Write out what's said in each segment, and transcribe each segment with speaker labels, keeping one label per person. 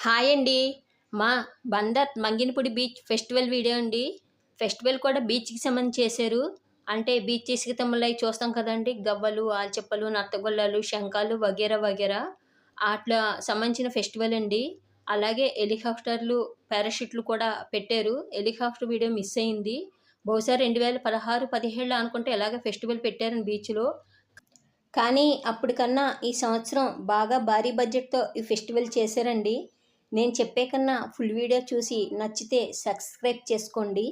Speaker 1: Hi అండి. మా Bandar Manginapudi beach festival video అండి. ఫెస్టివల్ కూడా బీచ్కి సంబంధించి చేశారు. అంటే బీచ్ ఇసుకతమ్మలు అవి చూస్తాం కదండి, గవ్వలు, ఆల్చెప్పలు, నత్తగొల్లాలు, శంఖాలు వగేరా వగేరా అట్లా సంబంధించిన ఫెస్టివల్ అండి. అలాగే హెలికాప్టర్లు, పారాషూట్లు కూడా పెట్టారు. హెలికాప్టర్ వీడియో మిస్ అయింది. బహుశా 2016, 17 అనుకుంటే ఎలాగ ఫెస్టివల్ పెట్టారని బీచ్లో. కానీ అప్పటికన్నా ఈ సంవత్సరం బాగా భారీ బడ్జెట్తో ఈ ఫెస్టివల్ చేశారండి. నేను చెప్పే కన్నా ఫుల్ వీడియో చూసి నచ్చితే సబ్స్క్రైబ్ చేసుకోండి.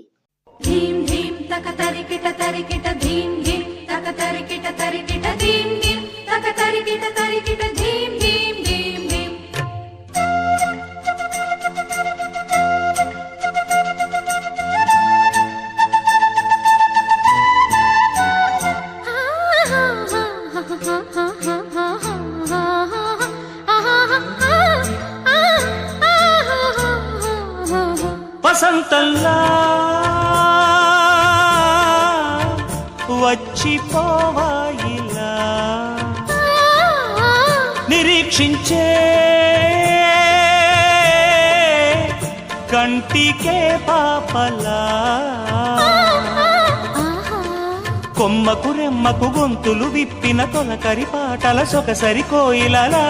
Speaker 2: ధీం ధీం తక తరికిట తరికిట ధీం ధీం తక తరికిట తరికిట ధీం ధీం తక తరికిట తరికిట ధీం ధీం ధీం ధీం.
Speaker 3: వసంతంలా వచ్చిపోవాయిలా నిరీక్షించే కంటికే పాపలా కొమ్మకు రెమ్మకు గొంతులు విప్పిన తొలకరి పాటల సొగసరి కోయిలలా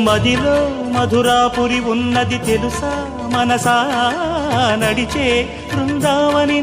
Speaker 3: మదిలో మధురాపురి ఉన్నది తెలుసా మనసా నడిచే బృందావని.